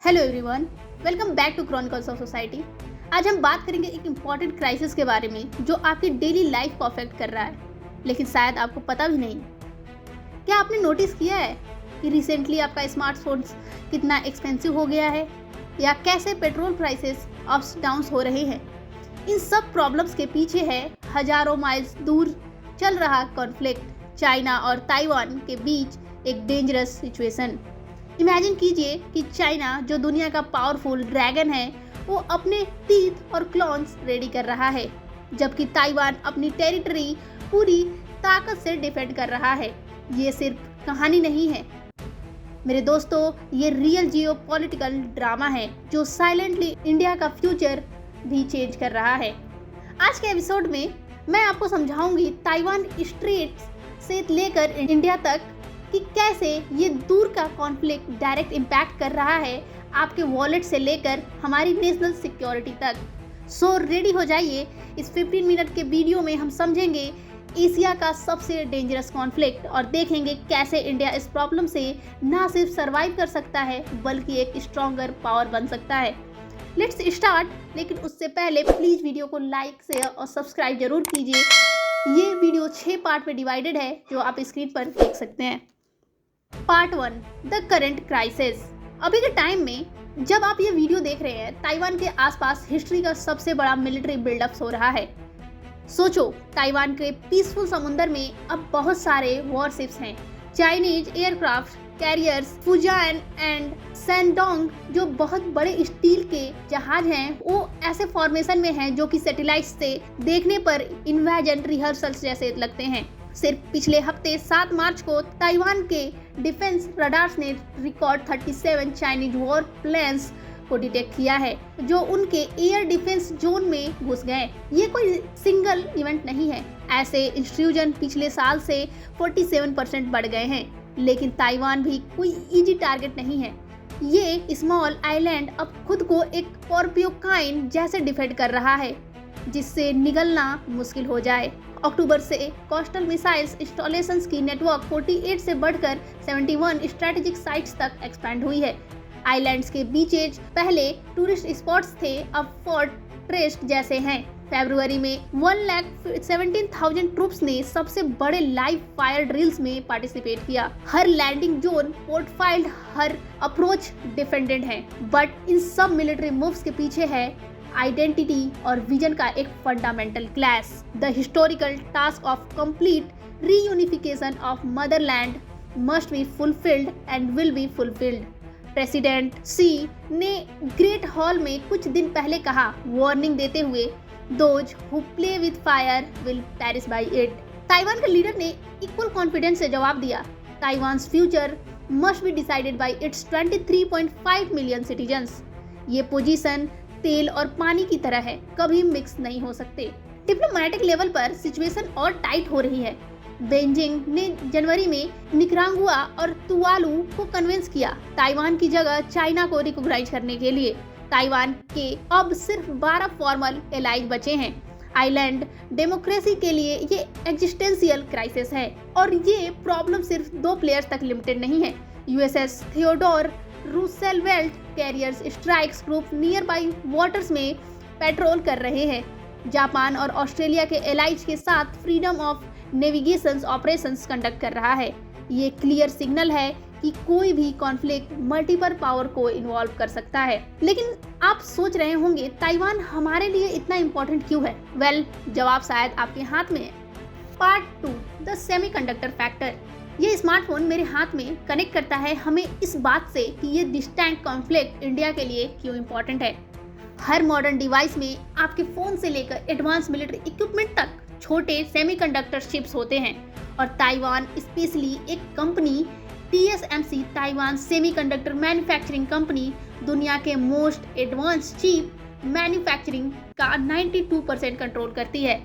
Hello everyone, welcome back to chronicles of society. आज हम बात करेंगे एक इम्पॉर्टेंट क्राइसिस के बारे में जो आपकी डेली लाइफ को अफेक्ट कर रहा है, लेकिन शायद आपको पता भी नहीं। क्या आपने नोटिस किया है कि रिसेंटली आपका स्मार्टफोन कितना एक्सपेंसिव हो गया है, या कैसे पेट्रोल प्राइसेस अप्स डाउन्स हो रहे हैं? इन सब प्रॉब्लम्स के पीछे है हजारों माइल्स दूर चल रहा कॉन्फ्लिक्ट, चाइना और ताइवान के बीच एक डेंजरस सिचुएशन। इमेजिन कीजिए कि चाइना, जो दुनिया का पावरफुल ड्रैगन है, वो अपने टीथ और क्लॉन्स रेडी कर रहा है, जबकि ताइवान अपनी टेरिटरी पूरी ताकत से डिफेंड कर रहा है। ये सिर्फ कहानी नहीं है मेरे दोस्तों, ये रियल जियोपॉलिटिकल ड्रामा है जो साइलेंटली इंडिया का फ्यूचर भी चेंज कर रहा है। आज के एपिसोड में मैं आपको समझाऊंगी ताइवान स्ट्रेट्स से लेकर इंडिया तक कि कैसे ये दूर का कॉन्फ्लिक्ट डायरेक्ट इम्पैक्ट कर रहा है आपके वॉलेट से लेकर हमारी नेशनल सिक्योरिटी तक। सो रेडी हो जाइए। इस 15 मिनट के वीडियो में हम समझेंगे एशिया का सबसे डेंजरस कॉन्फ्लिक्ट और देखेंगे कैसे इंडिया इस प्रॉब्लम से ना सिर्फ सर्वाइव कर सकता है बल्कि एक स्ट्रॉन्गर पावर बन सकता है। Let's start. लेकिन उससे पहले प्लीज़ वीडियो को लाइक, शेयर और सब्सक्राइब जरूर कीजिए। ये वीडियो 6 पार्ट में डिवाइडेड है जो आप स्क्रीन पर देख सकते हैं। Part 1, the current crisis. अभी के टाइम में जब आप ये वीडियो देख रहे हैं, ताइवान के आसपास हिस्ट्री का सबसे बड़ा मिलिट्री बिल्डअप हो रहा है। सोचो, ताइवान के पीसफुल समुंदर में अब बहुत सारे वॉरशिप्स हैं। चाइनीज एयरक्राफ्ट कैरियर्स फुजान एंड सैंडोंग, जो बहुत बड़े स्टील के जहाज हैं, वो ऐसे फॉर्मेशन में हैं जो कि सैटेलाइट से देखने पर इन्वेजन रिहर्सल्स जैसे लगते हैं। सिर्फ पिछले हफ्ते 7 मार्च को ताइवान के डिफेंस रडार्स ने रिकॉर्ड 37 चाइनीज वॉर प्लेन्स को डिटेक्ट किया है जो उनके एयर डिफेंस जोन में घुस गए। ये कोई सिंगल इवेंट नहीं है। ऐसे इंट्रूजन पिछले साल से 47% बढ़ गए हैं। लेकिन ताइवान भी कोई इजी टारगेट नहीं है। ये स्मॉल आइलैंड अब खुद को एक पोर्क्यूपाइन जैसे डिफेंड कर रहा है जिससे निगलना मुश्किल हो जाए। अक्टूबर से कोस्टल मिसाइल्स इंस्टॉलेशंस की नेटवर्क 48 से बढ़कर 71 स्ट्रेटेजिक साइट्स तक एक्सपैंड हुई है। आइलैंड्स के बीचेज पहले टूरिस्ट स्पॉट्स थे, अब फोर्ट्रेस जैसे हैं। फरवरी में 1,17,000 ट्रूप्स ने सबसे बड़े लाइव फायर ड्रिल्स में पार्टिसिपेट किया। हर लैंडिंग जोन फोर्टिफाइड, हर अप्रोच डिफेंडेड है। बट इन सब मिलिट्री मूव्स के पीछे है आइडेंटिटी और विजन का एक fundamental clash. The historical task of complete reunification of motherland must be fulfilled and will be fulfilled. President Xi ने ग्रेट हॉल में कुछ दिन पहले कहा, वार्निंग देते हुए, those who play with fire will perish by it. Taiwan के leader ने इक्वल कॉन्फिडेंस से जवाब दिया, Taiwan's future must be decided by its 23.5 million citizens. ये पोजीशन तेल और पानी की तरह है, कभी मिक्स नहीं हो सकते। डिप्लोमेटिक लेवल पर सिचुएशन और टाइट हो रही है। बेजिंग ने जनवरी में निकरागुआ और तुवालू को कन्विंस किया ताइवान की जगह चाइना को रिकॉग्नाइज करने के लिए। ताइवान के अब सिर्फ 12 फॉर्मल एलाइज बचे हैं। आइलैंड डेमोक्रेसी के लिए ये एग्जिस्टेंशियल क्राइसिस है और ये प्रॉब्लम सिर्फ 2 प्लेयर्स तक लिमिटेड नहीं है। USS Theodore Roosevelt carriers strikes group nearby waters में पेट्रोल कर रहे हैं। जापान और ऑस्ट्रेलिया के एलाइज के साथ freedom of navigation operations conduct कर रहा है। ये क्लियर सिग्नल है कि कोई भी कॉन्फ्लिक्ट मल्टीपल पावर को इन्वॉल्व कर सकता है। लेकिन आप सोच रहे होंगे, ताइवान हमारे लिए इतना इम्पोर्टेंट क्यों है? वेल, जवाब शायद आपके हाथ में है। Part 2, the semiconductor factor. ये स्मार्टफोन मेरे हाथ में कनेक्ट करता है हमें इस बात से कि ये डिस्टेंट कॉन्फ्लिक्ट इंडिया के लिए क्यों इम्पोर्टेंट है। हर मॉडर्न डिवाइस में आपके फ़ोन से लेकर एडवांस मिलिट्री इक्विपमेंट तक छोटे सेमीकंडक्टर चिप्स होते हैं, और ताइवान स्पेशली एक company TSMC, Taiwan semiconductor manufacturing company, दुनिया के मोस्ट एडवांस चिप मैन्युफैक्चरिंग का 92% कंट्रोल करती है।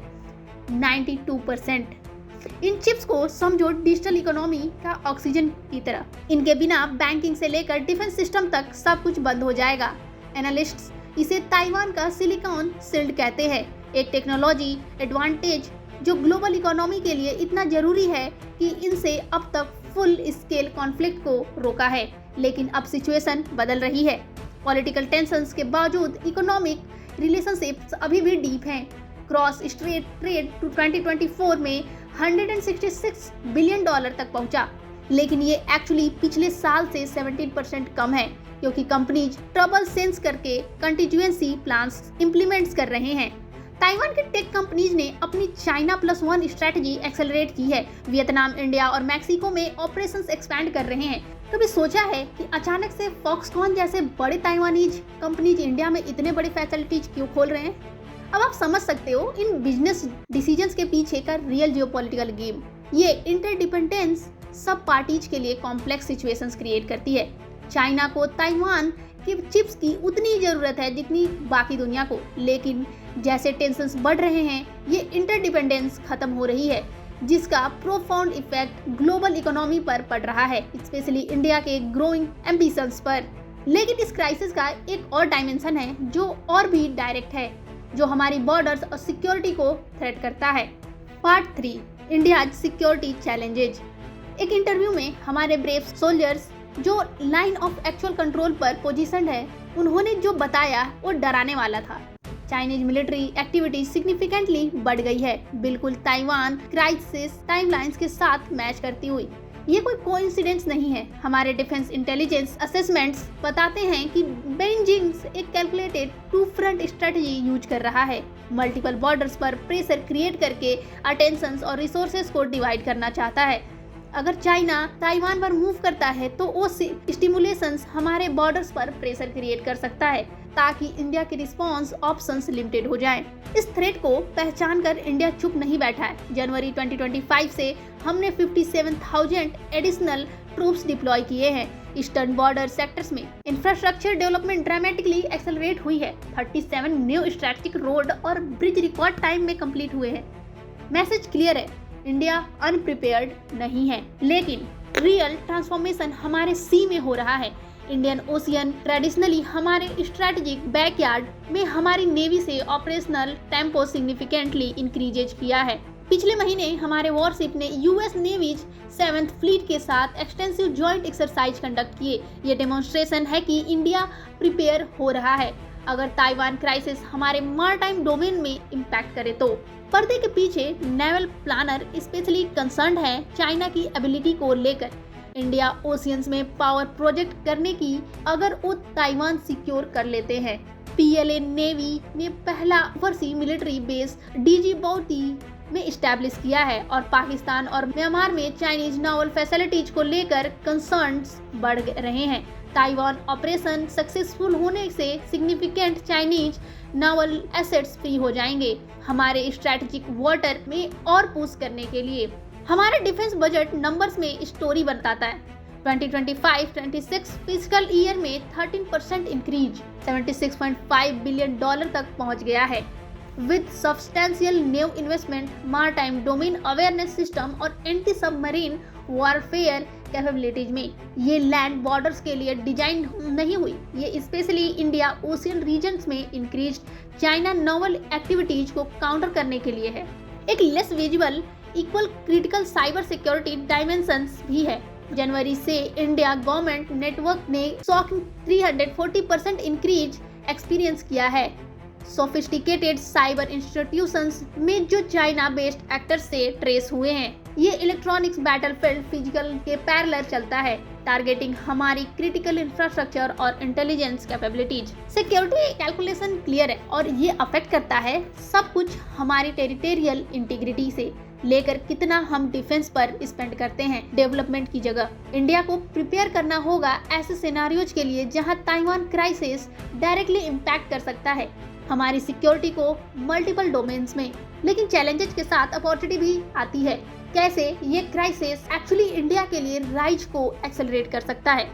92%। इन चिप्स को समझो डिजिटल इकोनॉमी का ऑक्सीजन की तरह। इनके बिना बैंकिंग से लेकर डिफेंस सिस्टम तक सब कुछ बंद हो जाएगा। एनालिस्ट्स इसे ताइवान का सिलिकॉन शील्ड कहते हैं, एक टेक्नोलॉजी एडवांटेज जो ग्लोबल इकोनॉमी के लिए इतना जरूरी है कि इनसे अब तक फुल स्केल कॉन्फ्लिक्ट को रोका है। लेकिन अब सिचुएशन बदल रही है। पॉलिटिकल टेंशंस के बावजूद इकोनॉमिक रिलेशनशिप्स अभी भी डीप हैं। क्रॉस स्ट्रेट ट्रेड 2024 में $166 बिलियन तक पहुंचा, लेकिन ये एक्चुअली पिछले साल से 17% कम है, क्योंकि कंपनीज ट्रबल सेंस करके कंटिजेंसी प्लान्स इंप्लीमेंट्स कर रहे हैं। ताइवान के टेक कंपनीज ने अपनी चाइना +1 स्ट्रेटजी एक्सेलरेट की है। वियतनाम, इंडिया और मैक्सिको में ऑपरेशंस एक्सपैंड कर रहे हैं। कभी सोचा है कि अचानक से फॉक्सकॉन जैसे बड़े ताइवानीज कंपनीज इंडिया में इतने बड़े फैसिलिटीज क्यों खोल रहे हैं? अब आप समझ सकते हो इन बिजनेस डिसीजंस के पीछे का रियल जियोपॉलिटिकल गेम। ये इंटरडिपेंडेंस सब पार्टीज के लिए कॉम्प्लेक्स सिचुएशंस क्रिएट करती है। चाइना को ताइवान के चिप्स की उतनी जरूरत है जितनी बाकी दुनिया को, लेकिन जैसे टेंशंस बढ़ रहे हैं ये इंटरडिपेंडेंस खत्म हो रही है, जिसका प्रोफाउंड इफेक्ट ग्लोबल इकोनॉमी पर पड़ रहा है, स्पेशली इंडिया के ग्रोइंग एम्बिशंस पर। लेकिन इस क्राइसिस का एक और डायमेंशन है जो और भी डायरेक्ट है, जो हमारी बॉर्डर्स और सिक्योरिटी को थ्रेट करता है। Part 3, India security challenges. एक इंटरव्यू में हमारे ब्रेव सोल्जर्स जो लाइन ऑफ एक्चुअल कंट्रोल पर पोजीशन है, उन्होंने जो बताया वो डराने वाला था। चाइनीज मिलिट्री एक्टिविटी सिग्निफिकेंटली बढ़ गई है, बिल्कुल ताइवान क्राइसिस टाइमलाइंस के साथ मैच करती हुई। ये कोई कोइंसिडेंस नहीं है। हमारे डिफेंस इंटेलिजेंस असेसमेंट्स बताते हैं कि बेजिंग एक calculated two front strategy use कर रहा है। मल्टीपल बॉर्डर्स पर प्रेशर क्रिएट करके अटेंशन और रिसोर्सेज को डिवाइड करना चाहता है। अगर चाइना ताइवान पर मूव करता है तो वो स्टिमुलेशंस हमारे बॉर्डर्स पर प्रेशर क्रिएट कर सकता है, ताकि इंडिया के रिस्पांस ऑप्शंस लिमिटेड हो जाएं। इस थ्रेट को पहचान कर इंडिया चुप नहीं बैठा है। जनवरी 2025 से हमने 57,000 एडिशनल ट्रूप्स डिप्लॉय किए हैं ईस्टर्न बॉर्डर सेक्टर्स में। इंफ्रास्ट्रक्चर डेवलपमेंट ड्रामेटिकली एक्सेलरेट हुई है। 37 न्यू स्ट्रेटेजिक रोड और ब्रिज रिकॉर्ड टाइम में कंप्लीट हुए हैं। मैसेज क्लियर है, इंडिया अनप्रिपेयर्ड नहीं है, लेकिन रियल ट्रांसफॉर्मेशन हमारे सी में हो रहा है। इंडियन ओशियन ट्रेडिशनली हमारे स्ट्रेटेजिक बैकयार्ड में हमारी नेवी से ऑपरेशनल टेम्पो सिग्निफिकेंटली इंक्रीजेज किया है। पिछले महीने हमारे वॉरशिप ने यूएस नेवीज 7th फ्लीट के साथ एक्सटेंसिव जॉइंट एक्सरसाइज कंडक्ट किए। ये डेमोन्स्ट्रेशन है कि इंडिया प्रिपेयर हो रहा है अगर ताइवान क्राइसिस हमारे मारटाइम डोमेन में इम्पैक्ट करे तो। पर्दे के पीछे नेवल प्लानर स्पेशली कंसर्न्ड है चाइना की एबिलिटी को लेकर। इंडिया ओशियंस में पावर प्रोजेक्ट करने की अगर वो ताइवान सिक्योर कर लेते हैं। पीएलए नेवी ने पहला ओवरसी मिलिट्री बेस डीजीबौती में इस्टेब्लिश किया है और पाकिस्तान और म्यांमार में चाइनीज नावल फैसिलिटीज को लेकर कंसर्न्स बढ़ रहे हैं। ताइवान ऑपरेशन सक्सेसफुल होने से significant Chinese novel assets free हो जाएंगे हमारे स्ट्रेटेजिक वाटर में और पुश करने के लिए। हमारे डिफेंस बजट नंबर्स में स्टोरी बताता है। 2025-26 फिजिकल ईयर में 13% इंक्रीज $76.5 बिलियन तक पहुंच गया है, with substantial new investment maritime domain awareness system और एंटी सबमरीन वॉरफेयर कैपेबिलिटीज में। ये लैंड बॉर्डर्स के लिए डिजाइन नहीं हुई, ये स्पेशली इंडिया ओशियन रीजन्स में इंक्रीज चाइना नॉवल एक्टिविटीज को काउंटर करने के लिए है। एक less visible equal critical cyber security dimensions भी है। जनवरी से इंडिया गवर्नमेंट नेटवर्क ने शॉकिंग 340% इंक्रीज एक्सपीरियंस किया है सोफिस्टिकेटेड साइबर इंस्टीट्यूशंस में जो चाइना बेस्ड एक्टर्स से ट्रेस हुए हैं। ये इलेक्ट्रॉनिक्स बैटलफील्ड फिजिकल के पैरेलल चलता है, टारगेटिंग हमारी क्रिटिकल इंफ्रास्ट्रक्चर और intelligence capabilities. Security calculation clear है और ये अफेक्ट करता है सब कुछ हमारी टेरिटोरियल इंटीग्रिटी से लेकर कितना हम डिफेंस पर स्पेंड करते हैं डेवलपमेंट की जगह। इंडिया को प्रिपेयर करना होगा ऐसे सिनेरियोज के लिए जहां ताइवान क्राइसिस डायरेक्टली इम्पैक्ट कर सकता है हमारी सिक्योरिटी को मल्टीपल डोमेन्स में। लेकिन चैलेंजेस के साथ अपॉर्चुनिटी भी आती है। कैसे ये क्राइसिस एक्चुअली इंडिया के लिए राइज को एक्सेलरेट कर सकता है।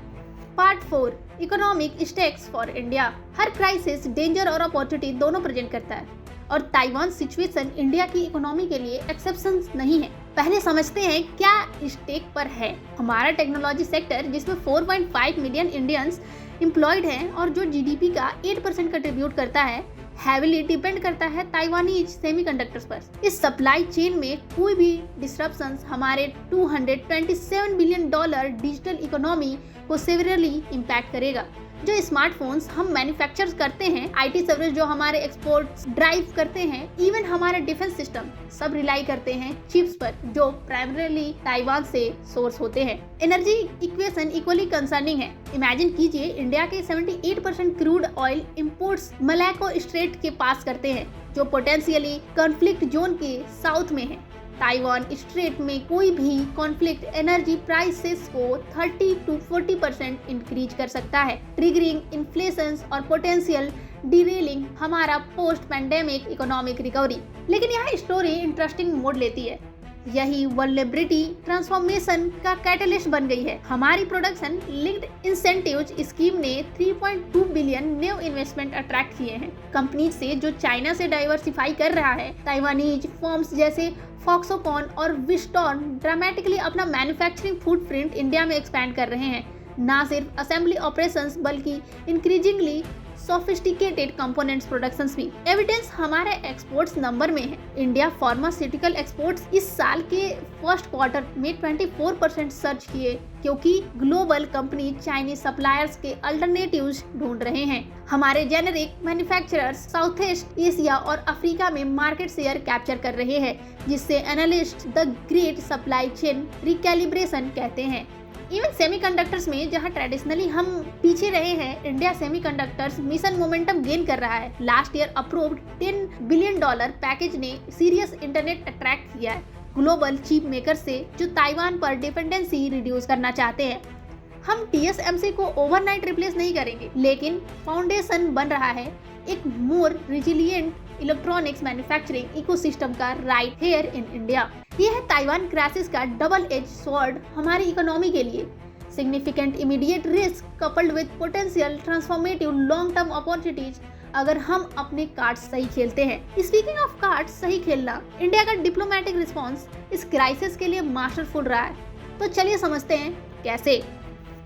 Part 4, economic stakes for India. Her crisis danger और अपॉर्चुनिटी दोनों प्रेजेंट करता है और ताइवान सिचुएशन इंडिया की इकोनॉमी के लिए एक्सेप्शन नहीं है। पहले समझते हैं क्या स्टेक पर है। हमारा टेक्नोलॉजी सेक्टर जिसमें 4.5 मिलियन इंडियंस एम्प्लॉयड हैं और जो जीडीपी का 8% कंट्रीब्यूट करता है, हैविली डिपेंड करता है ताइवानीज सेमीकंडक्टर्स पर। इस सप्लाई चेन में कोई भी डिस्ट्रप्शंस हमारे $227 बिलियन डिजिटल इकोनॉमी को सेवरली इम्पैक्ट करेगा। जो स्मार्टफोन्स हम मैन्युफैक्चर करते हैं, आईटी सर्विस जो हमारे एक्सपोर्ट्स ड्राइव करते हैं, इवन हमारे डिफेंस सिस्टम सब रिलाई करते हैं चिप्स पर जो प्राइमरीली ताइवान से सोर्स होते हैं। एनर्जी इक्वेशन इक्वली कंसर्निंग है। इमेजिन कीजिए इंडिया के 78% क्रूड ऑयल इंपोर्ट्स मलैको स्ट्रेट के पास करते हैं जो पोटेंशियली कॉन्फ्लिक्ट जोन के साउथ में है। ताइवान स्ट्रेट में कोई भी कॉन्फ्लिक्ट एनर्जी प्राइसेस को 30 to 40% इंक्रीज कर सकता है, ट्रिगरिंग इन्फ्लेशन और पोटेंशियल डिरेलिंग हमारा पोस्ट पैंडेमिक इकोनॉमिक रिकवरी। लेकिन यहाँ स्टोरी इंटरेस्टिंग मोड लेती है। यही वल्नरेबिलिटी ट्रांसफॉर्मेशन का कैटलिस्ट बन गई है। हमारी प्रोडक्शन लिंक्ड इंसेंटिव्स स्कीम ने 3.2 बिलियन न्यू इन्वेस्टमेंट अट्रैक्ट किए हैं कंपनी से जो चाइना से डाइवर्सिफाई कर रहा है। ताइवानीज फर्म्स जैसे फॉक्सोकॉन और विस्टॉन ड्रामेटिकली अपना मैन्युफैक्चरिंग फुटप्रिंट इंडिया में एक्सपैंड कर रहे हैं। ना सिर्फ असेंबली ऑपरेशंस बल्कि इंक्रीजिंगली सोफिस्टिकेटेड कंपोनेंट्स प्रोडक्शंस भी। एविडेंस हमारे एक्सपोर्ट्स नंबर में है। इंडिया फार्मास्यूटिकल एक्सपोर्ट्स इस साल के फर्स्ट क्वार्टर में 24% सर्च किए क्योंकि ग्लोबल कंपनी चाइनीज सप्लायर्स के अल्टरनेटिव्स ढूंढ रहे हैं। हमारे generic manufacturers south east Asia और अफ्रीका में मार्केट शेयर कैप्चर कर रहे हैं जिससे analyst the great supply chain recalibration कहते हैं। इवन सेमीकंडक्टर्स में जहां ट्रेडिशनली हम पीछे रहे हैं, India semiconductors mission momentum gain कर रहा है। Last year approved $10 billion package ने सीरियस इंटरनेट अट्रैक्ट किया है ग्लोबल चिप मेकर से जो ताइवान पर डिपेंडेंसी रिड्यूस करना चाहते हैं। हम TSMC को ओवरनाइट रिप्लेस नहीं करेंगे लेकिन फाउंडेशन बन रहा है एक मोर रिजिलियंट इलेक्ट्रॉनिक्स मैन्युफैक्चरिंग इकोसिस्टम का राइट हेयर इन इंडिया। यह है ताइवान क्राइसिस का डबल एज स्वॉर्ड हमारी इकोनॉमी के लिए। Significant immediate risk coupled with potential transformative long term opportunities अगर हम अपने कार्ड्स सही खेलते हैं। स्पीकिंग ऑफ कार्ड्स सही खेलना, इंडिया का डिप्लोमेटिक रिस्पॉन्स इस क्राइसिस के लिए मास्टरफुल रहा है। तो चलिए समझते हैं कैसे।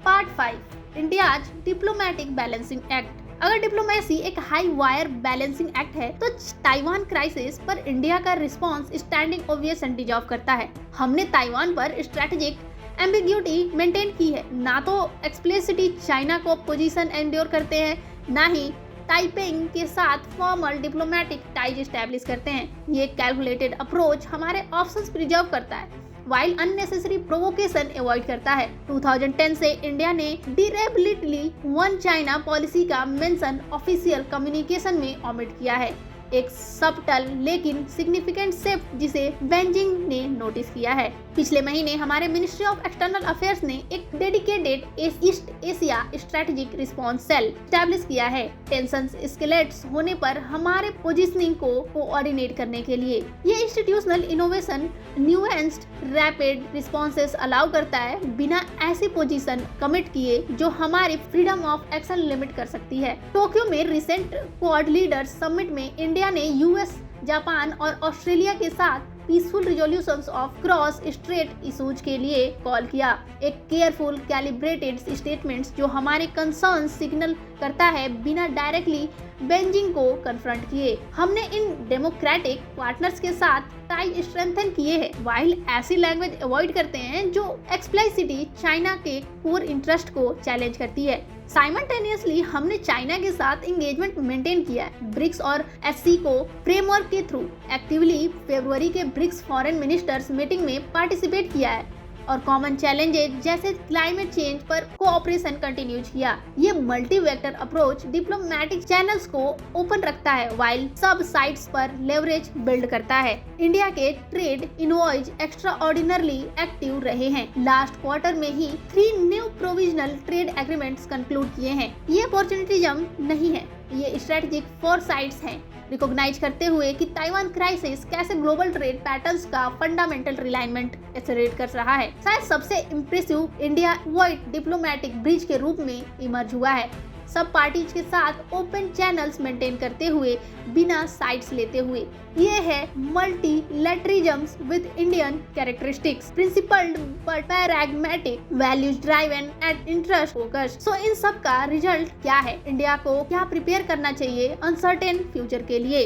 Part 5 India's diplomatic balancing act. अगर डिप्लोमेसी एक हाई वायर बैलेंसिंग एक्ट है तो ताइवान क्राइसिस पर इंडिया का रिस्पांस स्टैंडिंग ओवेशन डिजर्व करता है। हमने ताइवान पर स्ट्रेटेजिक एम्बिग्यूटी मेंटेन की है, ना तो एक्सप्लिसिटली चाइना को पोजीशन एंड्योर करते हैं, ना ही ताइपेंग के साथ फॉर्मल डिप्लोमेटिक टाइज एस्टैब्लिश करते हैं। ये कैलकुलेटेड अप्रोच हमारे ऑप्शंस प्रिजर्व करता है वाइल अननेसेसरी प्रोवोकेशन अवॉइड करता है। 2010 से इंडिया ने डिरेबिलिटली वन चाइना पॉलिसी का मेंशन ऑफिशियल कम्युनिकेशन में ओमिट किया है, एक सबटल लेकिन सिग्निफिकेंट शिफ्ट जिसे बेजिंग ने नोटिस किया है। पिछले महीने हमारे मिनिस्ट्री ऑफ एक्सटर्नल अफेयर्स ने एक dedicated East Asia strategic response cell establish किया है टेंशंस एस्केलेट्स होने पर हमारे पोजीशनिंग को कोऑर्डिनेट करने के लिए। ये institutional innovation nuanced rapid responses allow करता है बिना ऐसी पोजीशन कमिट किए जो हमारी फ्रीडम ऑफ एक्शन लिमिट कर सकती है। टोक्यो में रिसेंट क्वाड लीडर्स समिट में इंडिया ने यूएस, जापान और ऑस्ट्रेलिया के साथ peaceful resolutions of cross straight issues के लिए कॉल किया। एक केयरफुल कैलिब्रेटेड स्टेटमेंट्स जो हमारे कंसर्न सिग्नल करता है बिना डायरेक्टली बेजिंग को कन्फ्रंट किए। हमने इन डेमोक्रेटिक पार्टनर्स के साथ टाई स्ट्रेंथन किए हैं वाइल ऐसी लैंग्वेज अवॉइड करते हैं जो एक्सप्लिसिटली चाइना के कोर इंटरेस्ट को चैलेंज करती है। साइमल्टेनियसली हमने चाइना के साथ एंगेजमेंट मेंटेन किया है। ब्रिक्स और एससी को फ्रेमवर्क के थ्रू एक्टिवली फरवरी के ब्रिक्स फॉरेन मिनिस्टर्स मीटिंग में पार्टिसिपेट किया है और कॉमन चैलेंजेस जैसे क्लाइमेट चेंज पर कोऑपरेशन कंटिन्यू किया। ये multi vector approach diplomatic channels को ओपन रखता है वाइल सब साइट्स पर लेवरेज बिल्ड करता है। इंडिया के trade invoice extra ordinarily active रहे हैं। लास्ट क्वार्टर में ही 3 new provisional trade agreements conclude किए हैं। ये अपॉर्चुनिटीजम नहीं है, ये स्ट्रेटेजिक फोरसाइट्स हैं, रिकॉग्नाइज करते हुए कि ताइवान क्राइसिस कैसे ग्लोबल ट्रेड पैटर्न्स का फंडामेंटल रिलाइनमेंट एक्सेलरेट कर रहा है। शायद सबसे impressive India wide diplomatic bridge के रूप में इमर्ज हुआ है, सब पार्टीज के साथ ओपन चैनल्स मेंटेन करते हुए बिना साइड्स लेते हुए। ये है multilateralism with Indian characteristics, principled but pragmatic, values driven and interest focused. So इन सब का रिजल्ट क्या है? इंडिया को क्या प्रिपेयर करना चाहिए अनसर्टेन फ्यूचर के लिए?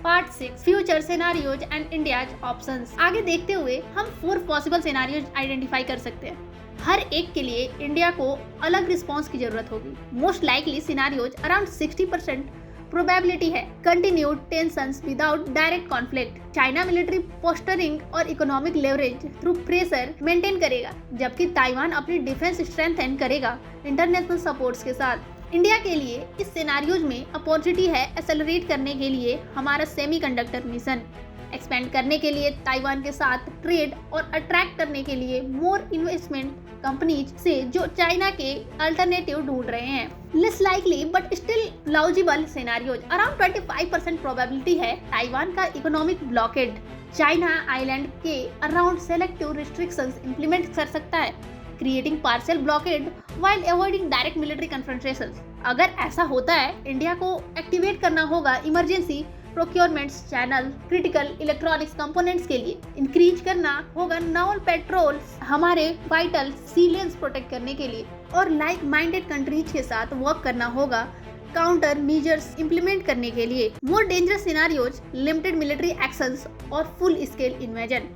Part 6 future scenarios and India's options. आगे देखते हुए हम 4 पॉसिबल सिनेरियोज आइडेंटिफाई कर सकते हैं। हर एक के लिए इंडिया को अलग रिस्पॉन्स की जरूरत होगी। Most likely scenarios around 60% probability है continued tensions without direct conflict. China military posturing और economic leverage through pressure maintain करेगा, जबकि ताइवान अपनी डिफेंस स्ट्रेंथन करेगा इंटरनेशनल सपोर्ट्स के साथ। इंडिया के लिए इस सिनारियोज में अपॉर्चुनिटी है एक्सेलरेट करने के लिए हमारा सेमीकंडक्टर मिशन, एक्सपेंड करने के लिए ताइवान के साथ ट्रेड और अट्रैक्ट करने के लिए मोर इन्वेस्टमेंट कंपनीज से जो चाइना के अल्टरनेटिव ढूंढ रहे हैं। Less likely but still plausible scenarios around 25% probability है ताइवान का इकोनॉमिक ब्लॉकेड चाइना आइलैंड के अराउंड सेलेक्टिव रिस्ट्रिक्शंस इंप्लीमेंट कर सकता है, creating partial blockade while avoiding direct military confrontations. अगर ऐसा होता है, इंडिया को एक्टिवेट करना होगा emergency procurements channel critical electronics components के लिए, इंक्रीज करना होगा नावल पेट्रोल्स हमारे वाइटल सी लेन्स प्रोटेक्ट करने के लिए, और लाइक माइंडेड कंट्रीज के साथ वर्क करना होगा काउंटर मेजर्स इंप्लीमेंट करने के लिए। More dangerous scenarios limited military actions और फुल स्केल इन्वेजन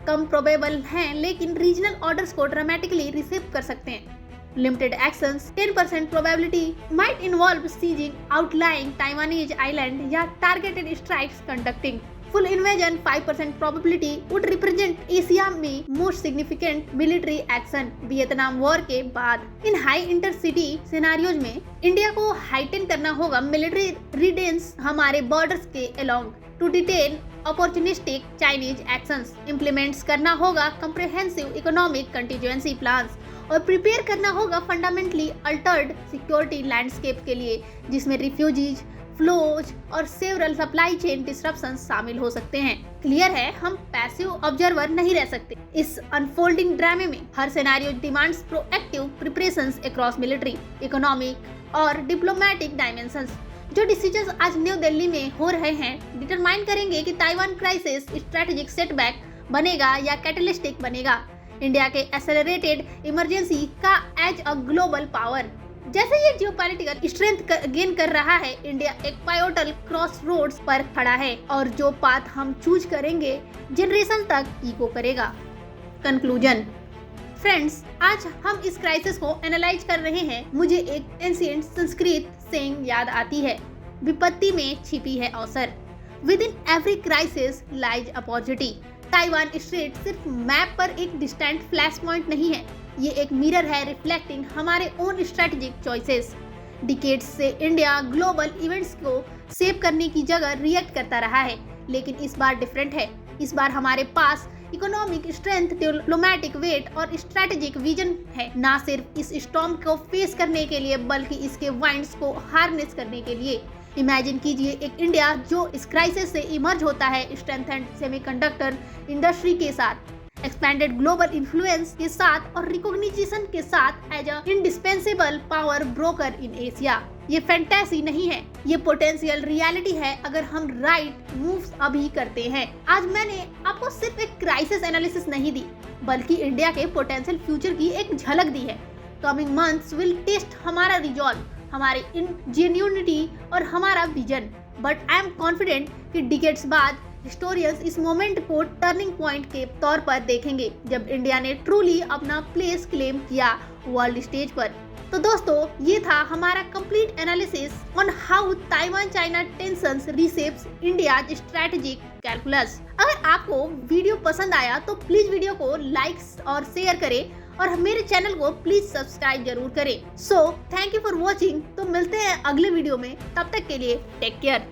कम प्रोबेबल हैं, लेकिन रीजनल ऑर्डर्स को ड्रामेटिकली रिसीव कर सकते हैं। Limited actions 10% probability might involve seizing outlying Taiwanese island या targeted strikes conducting. Full invasion 5% probability would represent Asia में most significant military action Vietnam war के बाद। इन हाई इंटरसिटी सिनारियोज में इंडिया को हाइटेन करना होगा मिलिट्री रिडेंस हमारे बॉर्डर्स के along to deter opportunistic Chinese actions, implements करना होगा कंप्रिहेंसिव इकोनॉमिक कंटीजेंसी प्लान्स और प्रिपेयर करना होगा फंडामेंटली अल्टर्ड सिक्योरिटी लैंडस्केप के लिए, जिसमें रिफ्यूजीज फ्लोज और सेवरल सप्लाई चेन डिसरप्शंस शामिल हो सकते हैं। क्लियर है, हम पैसिव ऑब्जर्वर नहीं रह सकते इस अनफोल्डिंग ड्रामे में। हर scenario demands proactive preparations across military, economic और डिप्लोमेटिक डायमेंशंस। जो डिसीजंस आज न्यू दिल्ली में हो रहे हैं डिटरमाइन करेंगे कि ताइवान क्राइसिस स्ट्रेटेजिक सेटबैक बनेगा या कैटलिस्टिक बनेगा इंडिया के एक्सेलरेटेड इमरजेंसी का एज अ ग्लोबल पावर। जैसे ये जियोपॉलिटिकल स्ट्रेंथ गेन कर रहा है, इंडिया एक पायोटल क्रॉस रोड्स पर खड़ा है और जो पाथ हम चूज करेंगे जनरेशन तक इको करेगा। कंक्लूजन फ्रेंड्स, आज हम इस क्राइसिस को एनालाइज कर रहे हैं। मुझे एक एंशिएंट संस्कृत सेइंग याद आती है, विपत्ति में छिपी है अवसर। With in every crisis lies opportunity. Taiwan straight सिर्फ मैप पर एक डिस्टेंट फ्लैश पॉइंट नहीं है, ये एक मिरर है रिफ्लेक्टिंग हमारे ओन स्ट्रेटेजिक चॉइसेस। डिकेड्स से इंडिया ग्लोबल इवेंट्स को सेव करने की जगह रिएक्ट करता रहा है, लेकिन इस बार डिफरेंट है। इस बार हमारे पास इकोनॉमिक स्ट्रेंथ, डिप्लोमेटिक वेट और स्ट्रेटेजिक विजन है, ना सिर्फ इस स्टॉर्म को फेस करने के लिए बल्कि इसके वाइंड्स को हार्नेस करने के लिए। इमेजिन कीजिए एक इंडिया जो इस क्राइसिस से इमर्ज होता है स्ट्रेंथेंड सेमीकंडक्टर इंडस्ट्री के साथ, एक्सपेंडेड ग्लोबल इन्फ्लुएंस के साथ और रिकॉग्निशन के साथ as a indispensable power broker in Asia. ये फैंटेसी नहीं है, ये पोटेंशियल रियलिटी है अगर हम राइट मूव्स अभी करते हैं। आज मैंने आपको सिर्फ एक क्राइसिस एनालिसिस नहीं दी, बल्कि इंडिया के पोटेंशियल फ्यूचर की एक झलक दी है। कमिंग मंथ्स विल टेस्ट हमारा रिजॉल्व, हमारी इंजेन्युइटी और हमारा vision, but I am confident कि डिकेड्स बाद हिस्टोरियंस इस मोमेंट को टर्निंग पॉइंट के तौर पर देखेंगे, जब इंडिया ने ट्रूली अपना प्लेस क्लेम किया वर्ल्ड स्टेज पर। तो दोस्तों, ये था हमारा complete analysis on how Taiwan China tensions reshapes India's strategic calculus. अगर आपको वीडियो पसंद आया तो प्लीज वीडियो को लाइक और शेयर करें और मेरे चैनल को प्लीज सब्सक्राइब जरूर करें। So thank you for watching. तो मिलते हैं अगले वीडियो में, तब तक के लिए टेक केयर।